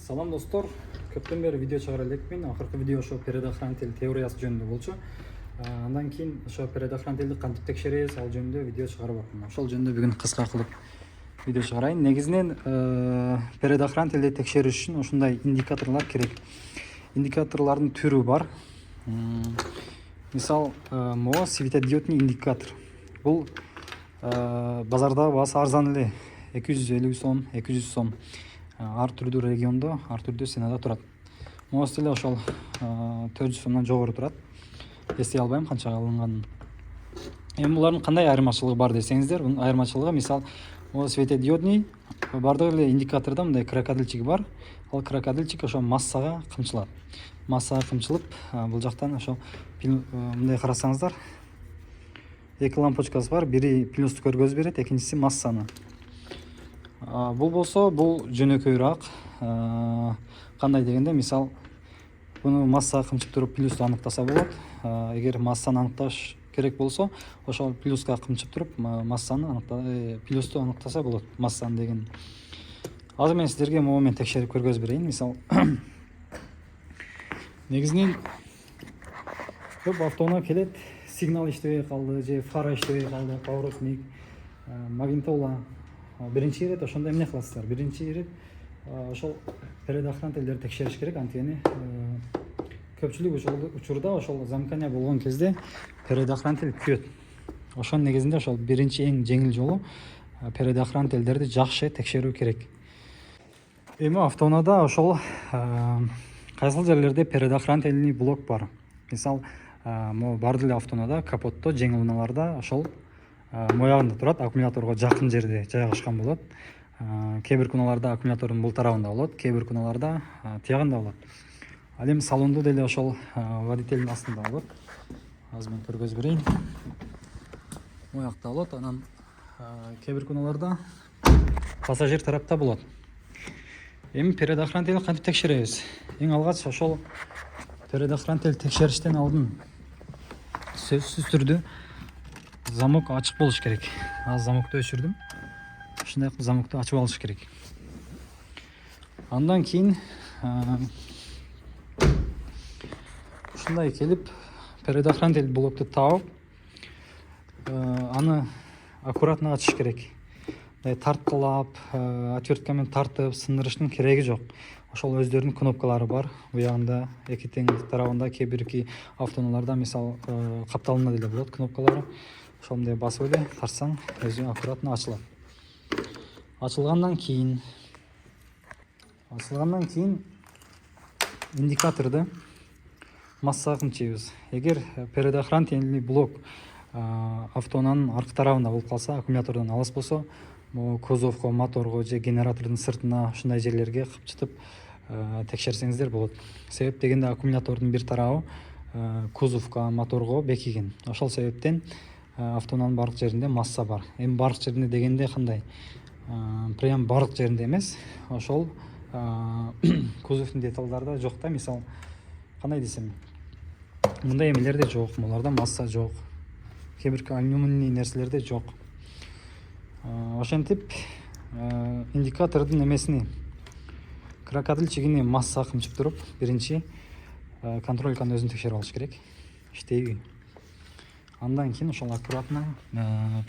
Салам достор, көптөн бери видео чыгара элекмин. Акыркы видео ошо предохранитель теориясы жөнүндө болчу. Андан кийин ошо предохранительди кантип текшеребиз, ал жөнүндө видео чыгарып атам. Ошол жөнүндө бүгүн кыска кылып видео чыгарайын. Негизинен предохранителди текшериш үчүн ушундай индикаторлор керек. Индикаторлордун түрү бар. Мисал, могу светодиодный индикатор. Бул базарда баасы арзан эле, 250 сом, 200 сом. Ар түрдүү региондо, ар түрдүү ценада турат. Могу деле ошол 400 сомдон жогору турат. Эстей албайм канчага алынганын. Эми булардын кандай айырмачылыгы бар десеңиздер, бунун айырмачылыгы мисал, могу светодиодный бардык эле индикатордо мындай крокодилчик бар. Ал крокодилчик ошо массага кымчылат. Массага кымчылып, бул жактан ошо мындай карасаңыздар, эки лампочкасы бар. Бири плюсту көргөзүп берет, экинчиси массаны. Бул болсо, бул жөнөкөйрөөк. Кандай дегенде, мисал, буну массага кымчып туруп плюсту аныктаса болот. Эгер массаны аныкташ керек болсо, ошол плюска кымчып туруп массаны плюсту аныктаса болот, массаны деген. Азыр мен сиздерге могу менен текшерип көргөзүп берейин. Мисал, негизинен көп автоунаа келет, сигнал иштебей калды, же фара иштебей калды, поворотник, магнитола. Биринчи ирет ошондо эмне кыласыздар? Биринчи ирет ошол предохранительдерди текшериш керек. Анткени көпчүлүк учурда ошол замкание болгон кезде предохранитель күйөт. Ошонун негизинде ошол биринчи эң жеңил жолу предохранительдерди жакшы текшерүү керек. Эми автоунаада ошол кайсыл жерлерде предохранительный блок бар. Мисал, могу бардык эле автоунаада капотто, жеңил унааларда ошол моягында турат, аккумуляторго жакын жерде жайгашкан болот. Кээ бир унааларда аккумулятордун бул тарабында болот, кээ бир унааларда тиягында болот. Ал эми салондо деле ошол водительдин астында болот. Азыр мен көргөзүп берейин. Моякта болот, анан кээ бир унааларда пассажир тарапта болот. Эми предохранителди кантип текшеребиз? Эң алгач ошол предохранитель текшериштен алдын сөзсүз түрдө замок ачык болуш керек. Аз замокты өчүрдүм. Ушундай замокты ачып алыш керек. Андан кийин ушундай келип предохранитель блокту таап, аны аккуратно ачыш керек. Тарткылап, отвертка менен тартып, сындырыштын кереги жок. Ошол өздөрүнүн кнопкалары бар. Буягында эки тең тарабында, кээ бирки автоунааларда мисал капталында деле болот кнопкалары. Ошол мындай басып эле тартсаң, өзү аккуратно ачылат. Ачылгандан кийин индикаторду массага кымчыйбыз. Эгер предохранительный блок автоунаанын аркы тарабында болуп калса, аккумулятордон алыс болсо, кузовго, моторго же генератордун сыртына ушундай жерлерге кымчытып текшерсеңиздер болот. Себеп дегенде аккумулятордун бир тарабы кузовго, моторго бекиген. Ошол себептен автоунаанын бардык жеринде масса бар. Эми бардык жеринде дегенде кандай? Прям бардык жеринде эмес. Ошол кузовдун деталдарда жок да, мисал, кандай десем, мындай эмелерде жок, буларда масса жок. Кээ бир алюминий нерселерде жок. Ошентип индикатордун эмесини, крокодилчигини массага кымчып туруп, биринчи контрольканын өзүн текшерип алыш керек. Иштейби? Андан кийин ошол аккуратно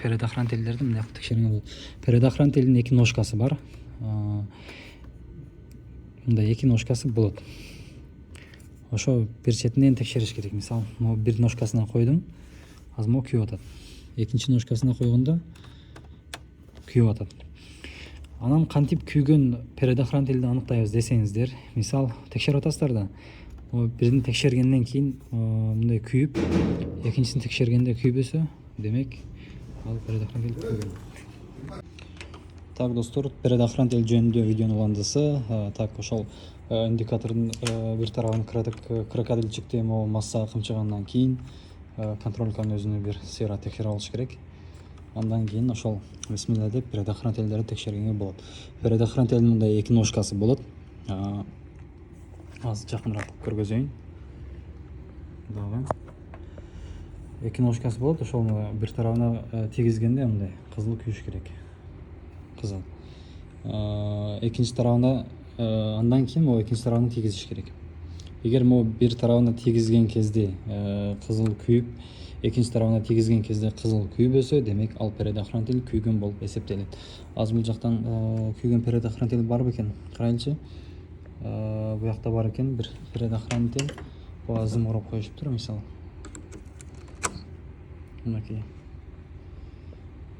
предохранительдерди мындай кылып текшерүүгө болот. Предохранительдин эки ножкасы бар. Мындай эки ножкасы болот. Ошо бир четинен текшериш керек. Мисал, могу бир ножкасына койдум, азыр могу күйүп атат. Экинчи ножкасына койгондо күйүп атат. Анан кантип күйгөн предохранительди аныктайбыз десеңиздер, мисал, текшерип атасыздар да, бирин текшергенден кийин мындай күйүп, экинчисин текшергенде күйбөсө, демек ал предохранитель күйгөн. Так, достор, предохранитель жөнүндө видеонун уландысы. Так, ошол индикатордун бир тарабын крокодилчикти массага кымчыгандан кийин контрольканын өзүнө бир сыйра текшерип алыш керек. Андан кийин ошол бисмилла деп предохранительдерди текшергенге болот. Предохранительдин мындай эки ножкасы болот. Азыр жакыныраак көргөзөйүн. Дагы эки ножкасы болот. Ошол бир тарабына тийгизгенде мындай кызыл күйүш керек. Кызыл. Экинчи тарабында андан кийин могу экинчи тарабына тийгизиш керек. Эгер могу бир тарабына тийгизген кезде кызыл күйүп, экинчи тарабына тийгизген кезде кызыл күйбөсө, демек ал предохранитель күйгөн болуп эсептелет. Азыр бул жактан күйгөн предохранитель бар бекен? Карайлычы. Буякта бар экен бир предохранитель. Буга зым ороп коюшуптур мисалы. Мынакей.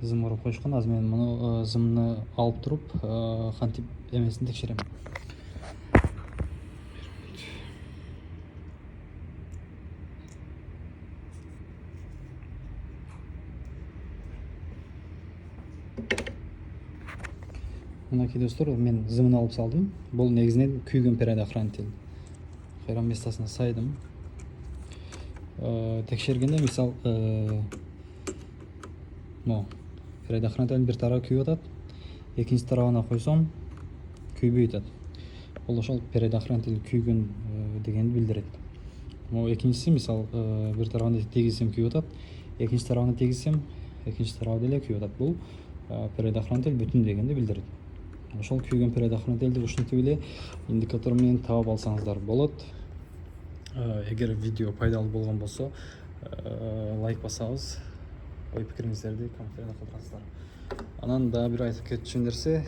Зым ороп коюшкан. Азыр мен муну зымны алып туруп, кантип эмесин текшерем. Мынакей достор, мен зымын алып салдым. Бул негизинен күйгөн предохранитель. Кайра местосуна сайдым. Текшергенде мисал предохранитель бир тарабы күйүп атат, экинчи тарабына койсом күйбөй атат. Бул ошол предохранитель күйгөн дегенди билдирет. Могу экинчиси мисал бир тарабына тийгизсем күйүп атат, экинчи тарабына тийгизсем экинчи тарабы деле күйүп атат. Бул предохранитель бүтүн дегенди билдирет. Ошол күйгөн предохранительди ушинтип эле индикатор менен таап алсаңыздар болот. Эгер видео пайдалуу болгон болсо, лайк басабыз, ой пикириңиздерди комментарийда калтырасыздар. Анан дагы бир айтып кетчү нерсе,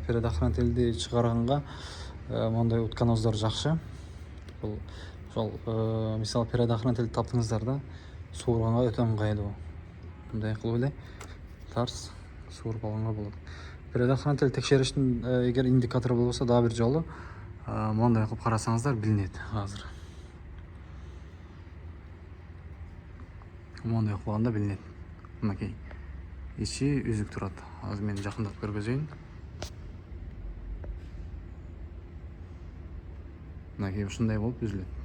предохранительди чыгарганга мондай утканоздор жакшы. Бул ошол мисалы предохранитель таптыңыздар да, сууруганга өтө ыңгайлуу. Мындай кылып эле тарс сууруп алганга болот. Предохранитель текшериштин эгер индикатору болбосо дагы бир жолу мондай кылып карасаңыздар билинет. Азыр мондай кылганда билинет. Мынакей ичи үзүк турат. Азыр мен жакындатып көргөзөйүн. Мынакей ушундай болуп үзүлөт.